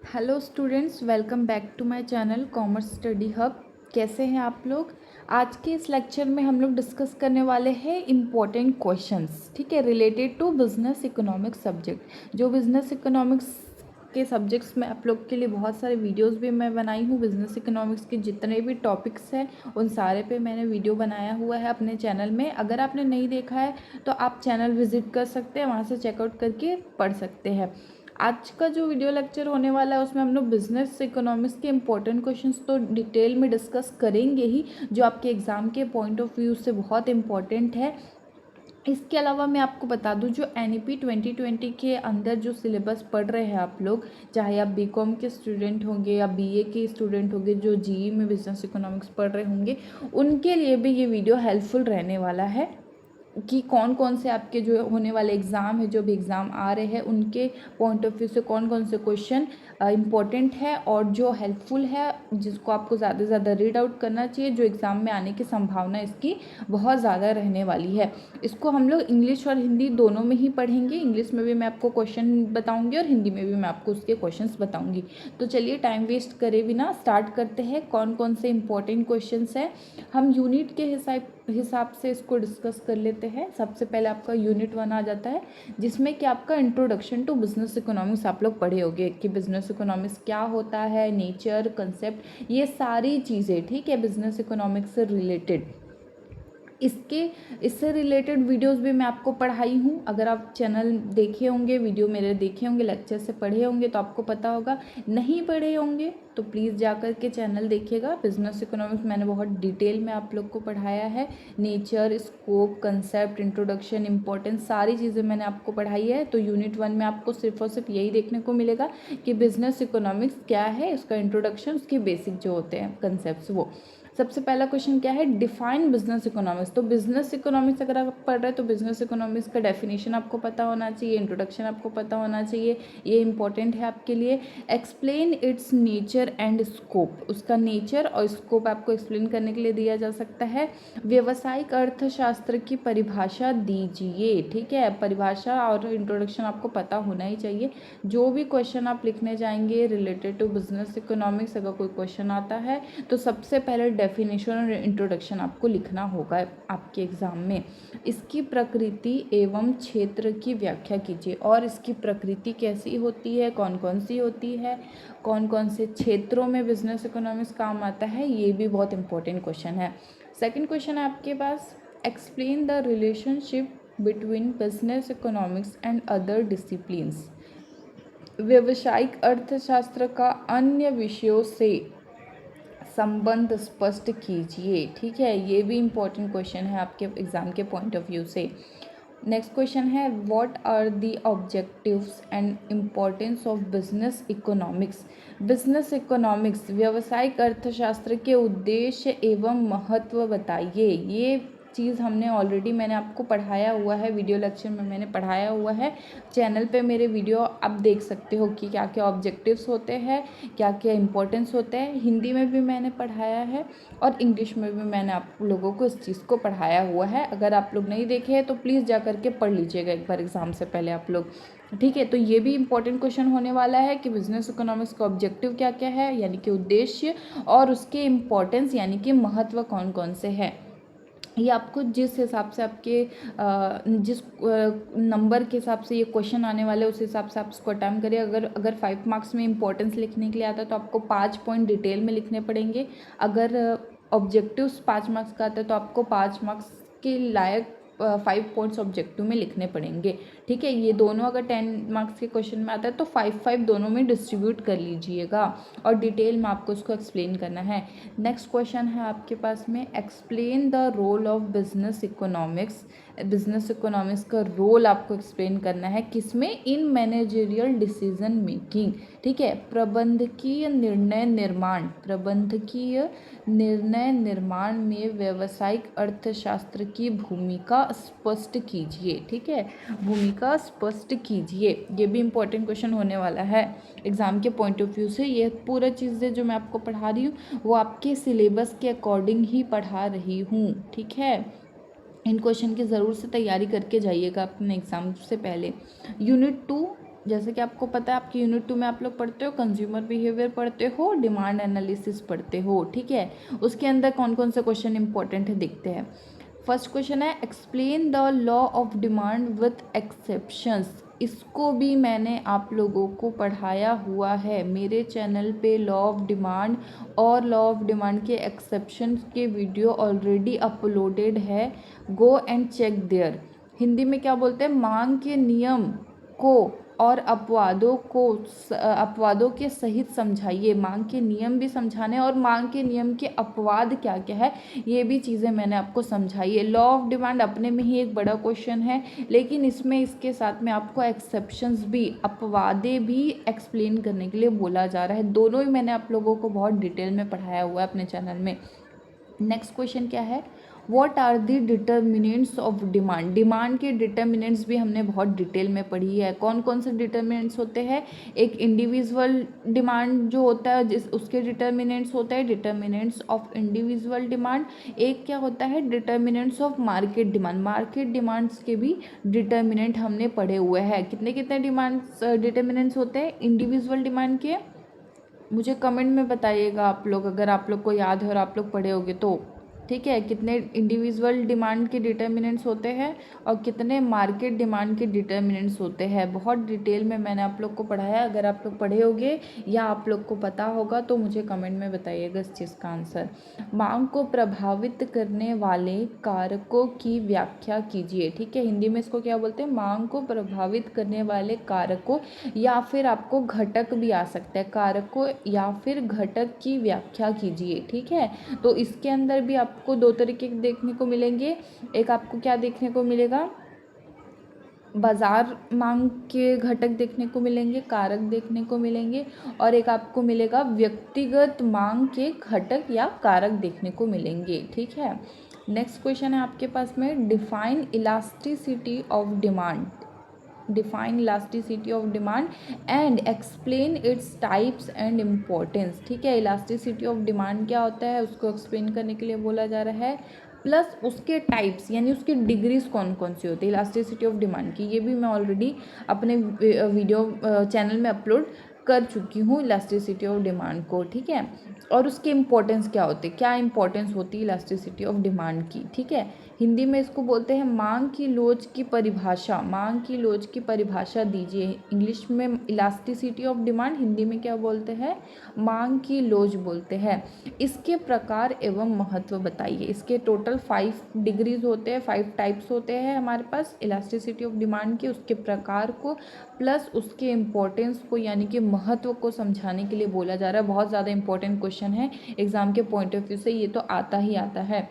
Hello students, welcome back to my channel commerce study hub. कैसे हैं आप लोग। आज के इस लेक्चर में हम लोग डिस्कस करने वाले हैं इम्पोर्टेंट क्वेश्चंस, ठीक है, related to business economics subject. जो बिजनेस इकोनॉमिक्स के सब्जेक्ट्स में आप लोग के लिए बहुत सारे वीडियोस भी मैं बनाई हूँ। बिजनेस इकोनॉमिक्स के जितने भी टॉपिक्स हैं उन सारे पे मैंने वीडियो बनाया हुआ है अपने चैनल में। अगर आपने नहीं देखा है तो आप चैनल विजिट कर सकते हैं, वहाँ से चेकआउट करके पढ़ सकते हैं। आज का जो वीडियो लेक्चर होने वाला है उसमें हम लोग बिजनेस इकोनॉमिक्स के इंपॉर्टेंट क्वेश्चंस तो डिटेल में डिस्कस करेंगे ही, जो आपके एग्ज़ाम के पॉइंट ऑफ व्यू से बहुत इंपॉर्टेंट है। इसके अलावा मैं आपको बता दूं, जो NEP 2020 के अंदर जो सिलेबस पढ़ रहे हैं आप लोग, चाहे आप BCom के स्टूडेंट होंगे या BA के स्टूडेंट होंगे, जो GE में बिजनेस इकोनॉमिक्स पढ़ रहे होंगे, उनके लिए भी ये वीडियो हेल्पफुल रहने वाला है कि कौन कौन से आपके जो होने वाले एग्ज़ाम है, जो भी एग्ज़ाम आ रहे हैं, उनके पॉइंट ऑफ व्यू से कौन कौन से क्वेश्चन इंपॉर्टेंट है और जो हेल्पफुल है, जिसको आपको ज़्यादा से ज़्यादा रीड आउट करना चाहिए, जो एग्ज़ाम में आने की संभावना इसकी बहुत ज़्यादा रहने वाली है। इसको हम लोग इंग्लिश और हिंदी दोनों में ही पढ़ेंगे। इंग्लिश में भी मैं आपको क्वेश्चन बताऊँगी और हिंदी में भी मैं आपको उसके क्वेश्चन बताऊँगी। तो चलिए टाइम वेस्ट करे बिना स्टार्ट करते हैं। कौन कौन से इंपॉर्टेंट क्वेश्चन हैं हम यूनिट के हिसाब से इसको डिस्कस कर लेते हैं। सबसे पहले आपका यूनिट 1 आ जाता है, जिसमें कि आपका इंट्रोडक्शन टू बिजनेस इकोनॉमिक्स आप लोग पढ़े होंगे कि बिजनेस इकोनॉमिक्स क्या होता है, नेचर, कंसेप्ट, ये सारी चीज़ें, ठीक है, बिजनेस इकोनॉमिक्स से रिलेटेड। इससे रिलेटेड वीडियोस भी मैं आपको पढ़ाई हूँ। अगर आप चैनल देखे होंगे, वीडियो मेरे देखे होंगे, लेक्चर से पढ़े होंगे तो आपको पता होगा। नहीं पढ़े होंगे तो प्लीज़ जाकर के चैनल देखिएगा। बिजनेस इकोनॉमिक्स मैंने बहुत डिटेल में आप लोग को पढ़ाया है। Nature, scope, concept, introduction, importance, सारी चीज़ें मैंने आपको पढ़ाई है। तो यूनिट 1 में आपको सिर्फ और सिर्फ यही देखने को मिलेगा कि बिजनेस इकोनॉमिक्स क्या है, उसका इंट्रोडक्शन, उसके बेसिक जो होते हैं कंसेप्ट। वो सबसे पहला क्वेश्चन क्या है, डिफाइन बिजनेस इकोनॉमिक्स। तो बिजनेस इकोनॉमिक्स अगर आप पढ़ रहे हैं तो बिजनेस इकोनॉमिक्स का डेफिनेशन आपको पता होना चाहिए, इंट्रोडक्शन आपको पता होना चाहिए, ये इंपॉर्टेंट है आपके लिए। Explain it's nature and scope, उसका नेचर और स्कोप आपको एक्सप्लेन करने के लिए दिया जा सकता है। व्यावसायिक अर्थशास्त्र की परिभाषा दीजिए, ठीक है, परिभाषा और इंट्रोडक्शन आपको पता होना ही चाहिए। जो भी क्वेश्चन आप लिखने जाएंगे रिलेटेड टू बिजनेस इकोनॉमिक्स, अगर कोई क्वेश्चन आता है तो सबसे पहले डेफिनेशन और इंट्रोडक्शन आपको लिखना होगा आपके एग्ज़ाम में। इसकी प्रकृति एवं क्षेत्र की व्याख्या कीजिए, और इसकी प्रकृति कैसी होती है, कौन कौन सी होती है, कौन कौन से क्षेत्रों में बिजनेस इकोनॉमिक्स काम आता है, ये भी बहुत इंपॉर्टेंट क्वेश्चन है। सेकंड क्वेश्चन है आपके पास, explain the relationship between business economics and other disciplines. व्यावसायिक अर्थशास्त्र का अन्य विषयों से संबंध स्पष्ट कीजिए, ठीक है, ये भी इम्पोर्टेंट क्वेश्चन है आपके एग्ज़ाम के पॉइंट ऑफ व्यू से। नेक्स्ट क्वेश्चन है, what are the objectives and importance of business economics. Business economics, व्यावसायिक अर्थशास्त्र के उद्देश्य एवं महत्व बताइए। ये चीज़ हमने ऑलरेडी मैंने आपको पढ़ाया हुआ है, वीडियो लेक्चर में मैंने पढ़ाया हुआ है। चैनल पे मेरे वीडियो आप देख सकते हो कि क्या क्या ऑब्जेक्टिव्स होते हैं, क्या क्या इंपॉर्टेंस होते हैं। हिंदी में भी मैंने पढ़ाया है और इंग्लिश में भी मैंने आप लोगों को इस चीज़ को पढ़ाया हुआ है। अगर आप लोग नहीं देखे हैं तो प्लीज़ जा करके पढ़ लीजिएगा एक बार एग्ज़ाम से पहले आप लोग, ठीक है। तो ये भी इंपॉर्टेंट क्वेश्चन होने वाला है कि बिजनेस इकोनॉमिक्स का ऑब्जेक्टिव क्या क्या है, यानी कि उद्देश्य, और उसके इम्पोर्टेंस यानी कि महत्व कौन कौन से हैं। ये आपको जिस हिसाब से आपके जिस नंबर के हिसाब से ये क्वेश्चन आने वाले उस हिसाब से आप इसको अटैम्प्ट करिए। अगर 5 मार्क्स में इंपॉर्टेंस लिखने के लिए आता है तो आपको 5 पॉइंट डिटेल में लिखने पड़ेंगे। अगर ऑब्जेक्टिव्स 5 मार्क्स का आता है तो आपको 5 मार्क्स के लायक 5 पॉइंट्स ऑब्जेक्टिव में लिखने पड़ेंगे, ठीक है। ये दोनों अगर 10 मार्क्स के क्वेश्चन में आता है तो 5-5 दोनों में डिस्ट्रीब्यूट कर लीजिएगा और डिटेल में आपको उसको एक्सप्लेन करना है। नेक्स्ट क्वेश्चन है आपके पास में, explain the role of business economics. Business economics का रोल आपको एक्सप्लेन करना है किसमें, इन मैनेजरियल डिसीजन मेकिंग, ठीक है, प्रबंधकीय निर्णय निर्माण में व्यावसायिक अर्थशास्त्र की भूमिका स्पष्ट कीजिए, ठीक है, भूमिका स्पष्ट कीजिए। ये भी इंपॉर्टेंट क्वेश्चन होने वाला है एग्ज़ाम के पॉइंट ऑफ व्यू से। ये पूरा चीज़ें जो मैं आपको पढ़ा रही हूँ वो आपके सिलेबस के अकॉर्डिंग ही पढ़ा रही हूँ, ठीक है। इन क्वेश्चन की ज़रूर से तैयारी करके जाइएगा अपने एग्ज़ाम से पहले। यूनिट 2 जैसे कि आपको पता है आपकी यूनिट 2 में आप लोग पढ़ते हो कंज्यूमर बिहेवियर पढ़ते हो, डिमांड एनालिसिस पढ़ते हो, ठीक है। उसके अंदर कौन कौन से क्वेश्चन इंपॉर्टेंट है देखते हैं। फर्स्ट क्वेश्चन है explain the law of demand with exceptions. इसको भी मैंने आप लोगों को पढ़ाया हुआ है मेरे चैनल पे। लॉ ऑफ डिमांड और लॉ ऑफ डिमांड के एक्सेप्शन के वीडियो ऑलरेडी अपलोडेड है, go and check there. Hindi में क्या बोलते हैं, मांग के नियम को और अपवादों के सहित समझाइए। मांग के नियम भी समझाने और मांग के नियम के अपवाद क्या क्या है ये भी चीज़ें मैंने आपको समझाई है। लॉ ऑफ डिमांड अपने में ही एक बड़ा क्वेश्चन है, लेकिन इसमें इसके साथ में आपको एक्सेप्शंस भी, अपवादे भी एक्सप्लेन करने के लिए बोला जा रहा है। दोनों ही मैंने आप लोगों को बहुत डिटेल में पढ़ाया हुआ है अपने चैनल में। नेक्स्ट क्वेश्चन क्या है, what are the determinants of demand. Demand के डिटर्मिनेंट्स भी हमने बहुत डिटेल में पढ़ी है। कौन कौन से डिटर्मिनेंट्स होते हैं, एक इंडिविजुअल डिमांड जो होता है जिस उसके डिटर्मिनेंट्स होते हैं, डिटर्मिनेंट्स ऑफ इंडिविजुअल डिमांड। एक क्या होता है, determinants of market demand. Market demands के भी डिटर्मिनेंट हमने पढ़े हुए हैं। कितने कितने डिटर्मिनेंट्स होते हैं इंडिविजुअल डिमांड के, मुझे कमेंट में बताइएगा आप लोग, अगर आप लोग को याद है और आप लोग पढ़े होगे तो, ठीक है। कितने इंडिविजुअल डिमांड के डिटर्मिनेंट्स होते हैं और कितने मार्केट डिमांड के डिटर्मिनेंट्स होते हैं, बहुत डिटेल में मैंने आप लोग को पढ़ाया। अगर आप लोग पढ़े होगे या आप लोग को पता होगा तो मुझे कमेंट में बताइएगा इस चीज़ का आंसर। मांग को प्रभावित करने वाले कारकों की व्याख्या कीजिए, ठीक है। हिंदी में इसको क्या बोलते हैं, मांग को प्रभावित करने वाले कारकों, या फिर आपको घटक भी आ सकता है, कारकों या फिर घटक की व्याख्या कीजिए, ठीक है। तो इसके अंदर भी आपको दो तरीके देखने को मिलेंगे। एक आपको क्या देखने को मिलेगा, बाजार मांग के घटक देखने को मिलेंगे, कारक देखने को मिलेंगे, और एक आपको मिलेगा व्यक्तिगत मांग के घटक या कारक देखने को मिलेंगे, ठीक है। नेक्स्ट क्वेश्चन है आपके पास में, define elasticity of demand. Define elasticity of demand and explain its types and importance, ठीक है। इलास्टिसिटी ऑफ डिमांड क्या होता है उसको एक्सप्लेन करने के लिए बोला जा रहा है, प्लस उसके टाइप्स यानी उसकी डिग्रीज कौन कौन सी होती है इलास्टिसिटी ऑफ डिमांड की। ये भी मैं ऑलरेडी अपने वीडियो चैनल में अपलोड कर चुकी हूँ इलास्टिसिटी ऑफ डिमांड को, ठीक है। और उसके इम्पोर्टेंस क्या होते हैं, क्या इंपॉर्टेंस होती है इलास्टिसिटी ऑफ डिमांड की, ठीक है। हिंदी में इसको बोलते हैं मांग की लोच की परिभाषा। मांग की लोच की परिभाषा दीजिए। इंग्लिश में इलास्टिसिटी ऑफ डिमांड, हिंदी में क्या बोलते हैं, मांग की लोच बोलते हैं। इसके प्रकार एवं महत्व बताइए। इसके टोटल 5 डिग्रीज होते हैं, 5 टाइप्स होते हैं हमारे पास इलास्टिसिटी ऑफ डिमांड के। उसके प्रकार को प्लस उसके इम्पोर्टेंस को यानी कि महत्व को समझाने के लिए बोला जा रहा है। बहुत ज़्यादा इंपॉर्टेंट क्वेश्चन है एग्जाम के पॉइंट ऑफ व्यू से, ये तो आता ही आता है।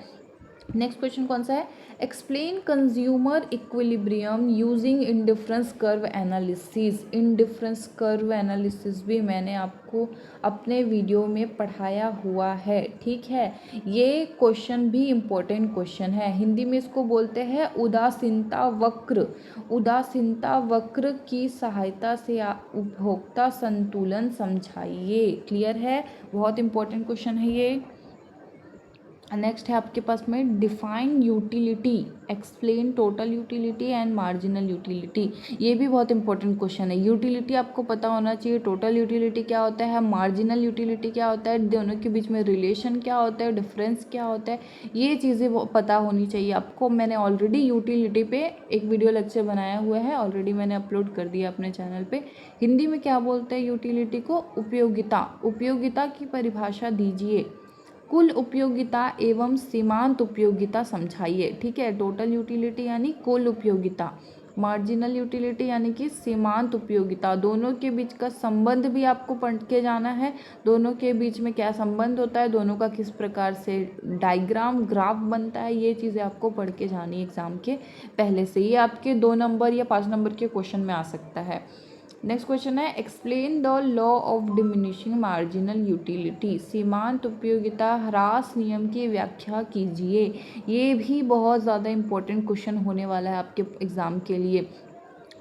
नेक्स्ट क्वेश्चन कौन सा है, explain consumer equilibrium using indifference curve analysis. Indifference curve analysis भी मैंने आपको अपने वीडियो में पढ़ाया हुआ है, ठीक है। ये क्वेश्चन भी इम्पोर्टेंट क्वेश्चन है। हिंदी में इसको बोलते हैं उदासीनता वक्र। उदासीनता वक्र की सहायता से उपभोक्ता संतुलन समझाइए। क्लियर है, बहुत इंपॉर्टेंट क्वेश्चन है ये। नेक्स्ट है आपके पास में define utility, explain total utility and marginal utility. ये भी बहुत इंपॉर्टेंट क्वेश्चन है। यूटिलिटी आपको पता होना चाहिए, टोटल यूटिलिटी क्या होता है, मार्जिनल यूटिलिटी क्या होता है, दोनों के बीच में रिलेशन क्या होता है, डिफरेंस क्या होता है, ये चीज़ें पता होनी चाहिए आपको। मैंने ऑलरेडी यूटिलिटी पे एक वीडियो लेक्चर बनाया हुआ है, ऑलरेडी मैंने अपलोड कर दिया अपने चैनल पे। हिंदी में क्या बोलते हैं यूटिलिटी को, उपयोगिता। उपयोगिता की परिभाषा दीजिए। कुल उपयोगिता एवं सीमांत उपयोगिता समझाइए, ठीक है। टोटल यूटिलिटी यानी कुल उपयोगिता, मार्जिनल यूटिलिटी यानी कि सीमांत उपयोगिता। दोनों के बीच का संबंध भी आपको पढ़ के जाना है, दोनों के बीच में क्या संबंध होता है, दोनों का किस प्रकार से डायग्राम ग्राफ बनता है, ये चीज़ें आपको पढ़ के जानी एग्जाम के पहले से। ये आपके 2 नंबर या 5 नंबर के क्वेश्चन में आ सकता है। नेक्स्ट क्वेश्चन है explain the law of diminishing marginal utility. सीमांत उपयोगिता ह्रास नियम की व्याख्या कीजिए। ये भी बहुत ज़्यादा इंपॉर्टेंट क्वेश्चन होने वाला है आपके एग्ज़ाम के लिए।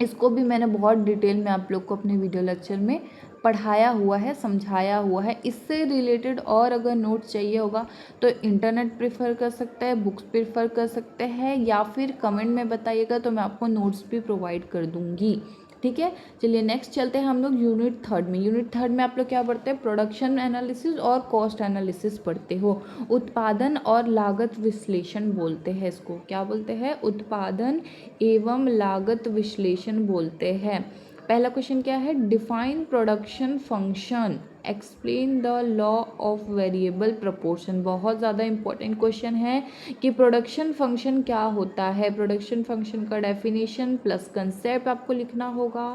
इसको भी मैंने बहुत डिटेल में आप लोग को अपने वीडियो लेक्चर में पढ़ाया हुआ है, समझाया हुआ है। इससे रिलेटेड और अगर नोट्स चाहिए होगा तो इंटरनेट प्रेफर कर सकते हैं, बुक्स प्रेफर कर सकते हैं, या फिर कमेंट में बताइएगा तो मैं आपको नोट्स भी प्रोवाइड कर दूँगी, ठीक है। चलिए नेक्स्ट चलते हैं हम लोग यूनिट थर्ड में। यूनिट थर्ड में आप लोग क्या पढ़ते हैं, प्रोडक्शन एनालिसिस और कॉस्ट एनालिसिस पढ़ते हो। उत्पादन और लागत विश्लेषण बोलते हैं इसको, क्या बोलते हैं, उत्पादन एवं लागत विश्लेषण बोलते हैं। पहला क्वेश्चन क्या है, define production function, explain the law of variable proportion. बहुत ज़्यादा इंपॉर्टेंट क्वेश्चन है कि प्रोडक्शन फंक्शन क्या होता है। प्रोडक्शन फंक्शन का डेफिनेशन प्लस कंसेप्ट आपको लिखना होगा।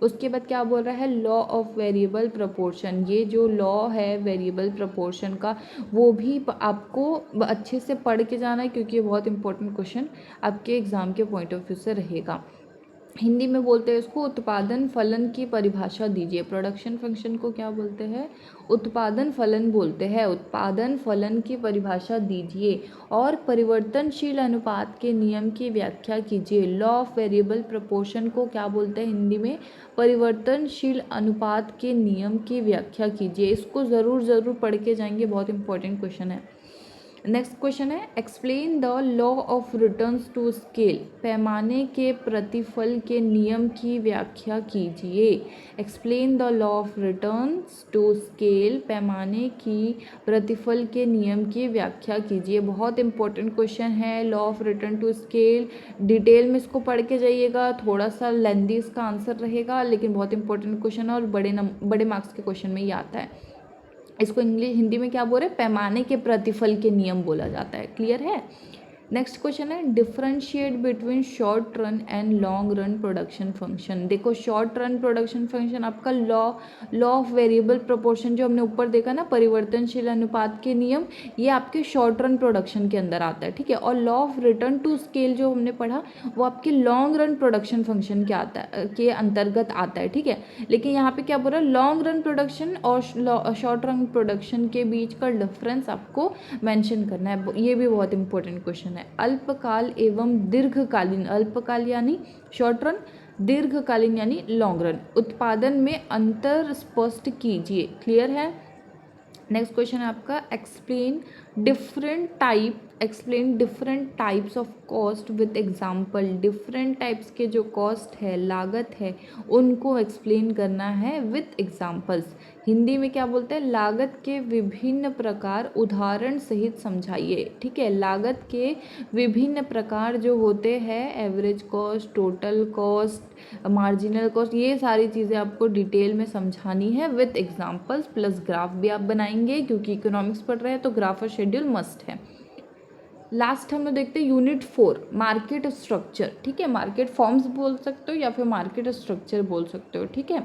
उसके बाद क्या बोल रहा है, लॉ ऑफ वेरिएबल प्रोपोर्शन। ये जो लॉ है वेरिएबल प्रोपोर्शन का, वो भी आपको अच्छे से पढ़ के जाना है, क्योंकि ये बहुत इंपॉर्टेंट क्वेश्चन आपके एग्जाम के पॉइंट ऑफ व्यू से रहेगा। हिंदी में बोलते हैं इसको उत्पादन फलन की परिभाषा दीजिए। प्रोडक्शन फंक्शन को क्या बोलते हैं, उत्पादन फलन बोलते हैं। उत्पादन फलन की परिभाषा दीजिए और परिवर्तनशील अनुपात के नियम की व्याख्या कीजिए। लॉ ऑफ वेरिएबल प्रोपोर्शन को क्या बोलते हैं हिंदी में, परिवर्तनशील अनुपात के नियम की व्याख्या कीजिए। इसको ज़रूर पढ़ के जाएंगे, बहुत इंपॉर्टेंट क्वेश्चन है। नेक्स्ट क्वेश्चन है, explain the law of returns to scale, पैमाने के प्रतिफल के नियम की व्याख्या कीजिए। Explain the law of returns to scale, पैमाने की प्रतिफल के नियम की व्याख्या कीजिए। बहुत इंपॉर्टेंट क्वेश्चन है law of return to scale. Detail में इसको पढ़ के जाइएगा, थोड़ा सा लेंदी इसका आंसर रहेगा, लेकिन बहुत इंपॉर्टेंट क्वेश्चन है और बड़े मार्क्स के क्वेश्चन में ही आता है। इसको हिंदी में क्या बोल रहे हैं, पैमाने के प्रतिफल के नियम बोला जाता है। क्लियर है। नेक्स्ट क्वेश्चन है, differentiate between short run and long run production function. देखो शॉर्ट रन प्रोडक्शन फंक्शन आपका लॉ ऑफ वेरिएबल प्रोपोर्शन जो हमने ऊपर देखा ना, परिवर्तनशील अनुपात के नियम, ये आपके शॉर्ट रन प्रोडक्शन के अंदर आता है, ठीक है। और law of return to scale जो हमने पढ़ा, वो आपके लॉन्ग रन प्रोडक्शन फंक्शन के अंतर्गत आता है, ठीक है। लेकिन यहाँ पे क्या बोल रहा है, लॉन्ग रन प्रोडक्शन और शॉर्ट रन प्रोडक्शन के बीच का डिफरेंस आपको मेंशन करना है। ये भी बहुत इंपॉर्टेंट क्वेश्चन है। अल्पकाल एवं दीर्घकालीन, अल्पकाल यानी शॉर्ट रन, दीर्घकालीन यानी लॉन्ग रन, उत्पादन में अंतर स्पष्ट कीजिए। क्लियर है। नेक्स्ट क्वेश्चन है आपका, explain different types of cost with example. Different types के जो कॉस्ट है, लागत है, उनको एक्सप्लेन करना है विद एग्जाम्पल्स। हिंदी में क्या बोलते हैं, लागत के विभिन्न प्रकार उदाहरण सहित समझाइए, ठीक है। लागत के विभिन्न प्रकार जो होते हैं, average cost, total cost, marginal cost, ये सारी चीज़ें आपको डिटेल में समझानी है विद एग्जाम्पल्स, प्लस ग्राफ भी आप बनाएंगे, क्योंकि इकोनॉमिक्स पढ़ रहे हैं तो ग्राफ और शेड्यूल मस्ट है। लास्ट हम लोग देखते हैं यूनिट 4, मार्केट स्ट्रक्चर, ठीक है। मार्केट फॉर्म्स बोल सकते हो या फिर मार्केट स्ट्रक्चर बोल सकते हो, ठीक है।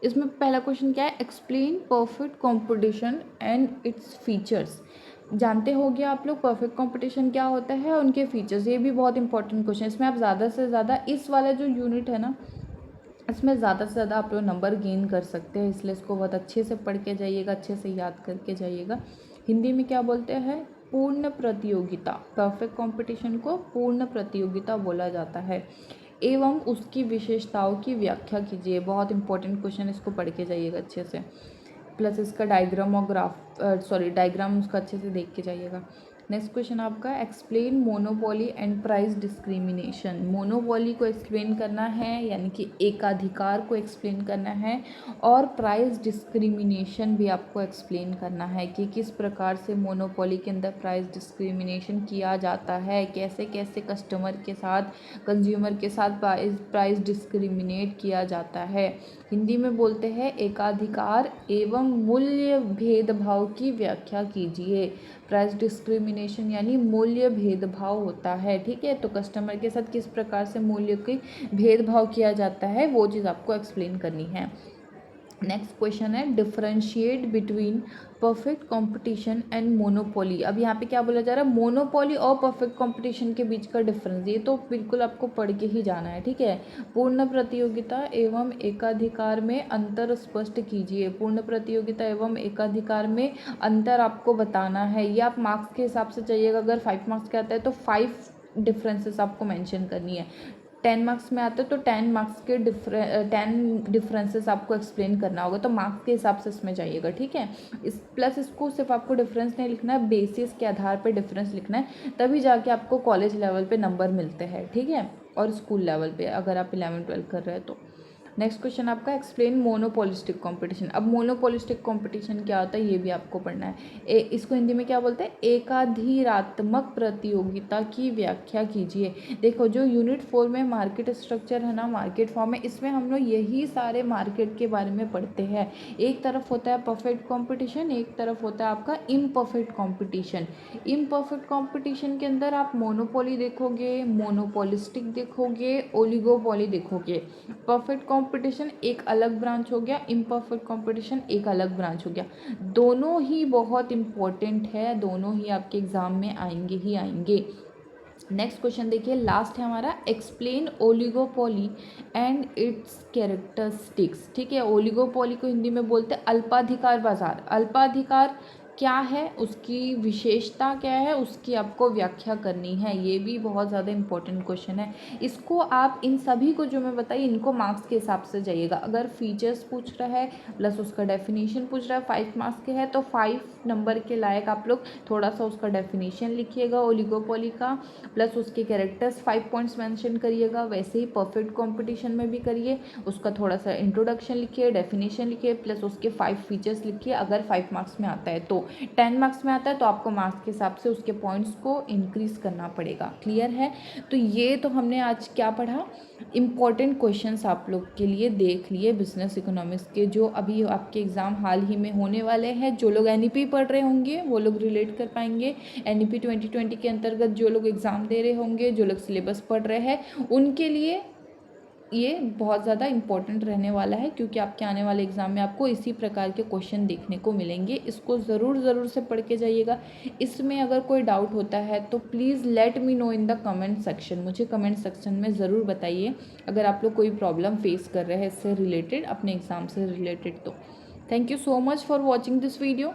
इसमें पहला क्वेश्चन क्या है, explain perfect competition and its features. जानते होंगे आप लोग परफेक्ट कंपटीशन क्या होता है, उनके फीचर्स। ये भी बहुत इंपॉर्टेंट क्वेश्चन है। इसमें आप ज़्यादा से ज़्यादा, इस वाला जो यूनिट है ना, इसमें ज़्यादा से ज़्यादा आप लोग नंबर गेन कर सकते हैं, इसलिए इसको बहुत अच्छे से पढ़ के जाइएगा, अच्छे से याद करके जाइएगा। हिंदी में क्या बोलते हैं, पूर्ण प्रतियोगिता। परफेक्ट कंपटीशन को पूर्ण प्रतियोगिता बोला जाता है। एवं उसकी विशेषताओं की व्याख्या कीजिए। बहुत इंपॉर्टेंट क्वेश्चन, इसको पढ़ के जाइएगा अच्छे से, प्लस इसका डायग्राम और डायग्राम उसका अच्छे से देख के जाइएगा। नेक्स्ट क्वेश्चन आपका, explain monopoly and price discrimination. Monopoly को एक्सप्लेन करना है, यानी कि एकाधिकार को एक्सप्लेन करना है, और प्राइस डिस्क्रिमिनेशन भी आपको एक्सप्लेन करना है कि किस प्रकार से मोनोपोली के अंदर प्राइस डिस्क्रिमिनेशन किया जाता है, कैसे कैसे कस्टमर के साथ, कंज्यूमर के साथ प्राइस डिस्क्रिमिनेट किया जाता है। हिंदी में बोलते हैं, एकाधिकार एवं मूल्य भेदभाव की व्याख्या कीजिए। प्राइस डिस्क्रिमिनेशन यानी मूल्य भेदभाव होता है, ठीक है। तो कस्टमर के साथ किस प्रकार से मूल्य की भेदभाव किया जाता है, वो चीज़ आपको एक्सप्लेन करनी है। नेक्स्ट क्वेश्चन है, differentiate between perfect competition and monopoly. अब यहाँ पे क्या बोला जा रहा है, मोनोपोली और परफेक्ट कंपटीशन के बीच का डिफरेंस, ये तो बिल्कुल आपको पढ़ के ही जाना है, ठीक है। पूर्ण प्रतियोगिता एवं एकाधिकार में अंतर स्पष्ट कीजिए। पूर्ण प्रतियोगिता एवं एकाधिकार में अंतर आपको बताना है। ये आप मार्क्स के हिसाब से चाहिएगा। अगर 5 मार्क्स का आता है तो 5 डिफरेंसेस आपको मेंशन करनी है। 10 मार्क्स में आते तो 10 मार्क्स के 10 डिफरेंसेस आपको एक्सप्लेन करना होगा, तो मार्क्स के हिसाब से इसमें जाइएगा, ठीक है। प्लस इसको सिर्फ आपको डिफरेंस नहीं लिखना है, बेसिस के आधार पे डिफरेंस लिखना है, तभी जाके आपको कॉलेज लेवल पे नंबर मिलते हैं, ठीक है, और स्कूल लेवल पे अगर आप 11-12 कर रहे हैं तो। नेक्स्ट क्वेश्चन आपका एक्सप्लेन मोनोपोलिस्टिक कंपटीशन। अब मोनोपोलिस्टिक कंपटीशन क्या होता है ये भी आपको पढ़ना है। इसको हिंदी में क्या बोलते हैं, एकाधिरात्मक प्रतियोगिता की व्याख्या कीजिए। देखो जो यूनिट 4 में मार्केट स्ट्रक्चर है ना, मार्केट फॉर्म है, इसमें हम लोग यही सारे मार्केट के बारे में पढ़ते हैं। एक तरफ होता है परफेक्ट कॉम्पिटिशन, एक तरफ होता है आपका इम्परफेक्ट कॉम्पिटिशन। इम्परफेक्ट कॉम्पिटिशन के अंदर आप मोनोपोली देखोगे, मोनोपोलिस्टिक देखोगे, ओलिगोपोली देखोगे। परफेक्ट कंपटीशन एक अलग ब्रांच हो गया, इम्परफेक्ट कंपटीशन एक अलग ब्रांच हो गया। दोनों ही बहुत इम्पोर्टेंट है, दोनों ही आपके एग्जाम में आएंगे ही आएंगे। नेक्स्ट क्वेश्चन देखिए, लास्ट है हमारा explain oligopoly and it's characteristics. ठीक है, ओलिगोपोली को हिंदी में बोलते हैं अल्पाधिकार बाजार। अल्पाधिकार क्या है, उसकी विशेषता क्या है, उसकी आपको व्याख्या करनी है। ये भी बहुत ज़्यादा इंपॉर्टेंट क्वेश्चन है। इसको आप इन सभी को जो मैं बताई इनको मार्क्स के हिसाब से जाइएगा। अगर फीचर्स पूछ रहा है प्लस उसका डेफिनेशन पूछ रहा है, 5 मार्क्स के है तो 5 नंबर के लायक आप लोग थोड़ा सा उसका डेफिनेशन लिखिएगा ओलिगोपोली का, प्लस उसके कैरेक्टर्स 5 पॉइंट्स मेंशन करिएगा। वैसे ही परफेक्ट कंपटीशन में भी करिए, उसका थोड़ा सा इंट्रोडक्शन लिखिए, डेफिनेशन लिखिए, प्लस उसके 5 फीचर्स लिखिए। अगर 5 मार्क्स में आता है तो 10 मार्क्स में आता है तो आपको मार्क्स के हिसाब से उसके पॉइंट्स को इंक्रीज करना पड़ेगा। क्लियर है? तो ये तो हमने आज क्या पढ़ा, इम्पॉर्टेंट क्वेश्चंस आप लोग के लिए देख लिए बिजनेस इकोनॉमिक्स के, जो अभी आपके एग्ज़ाम हाल ही में होने वाले हैं। जो लोग एनईपी पढ़ रहे होंगे वो लोग रिलेट कर पाएंगे। एनईपी 2020 के अंतर्गत जो लोग एग्ज़ाम दे रहे होंगे, जो लोग सिलेबस पढ़ रहे हैं, उनके लिए ये बहुत ज़्यादा इम्पोर्टेंट रहने वाला है, क्योंकि आपके आने वाले एग्ज़ाम में आपको इसी प्रकार के क्वेश्चन देखने को मिलेंगे। इसको ज़रूर से पढ़ के जाइएगा। इसमें अगर कोई डाउट होता है तो please let me know in the comment section. मुझे कमेंट सेक्शन में ज़रूर बताइए अगर आप लोग कोई प्रॉब्लम फेस कर रहे हैं इससे रिलेटेड, अपने एग्ज़ाम से रिलेटेड। तो thank you so much for watching this video.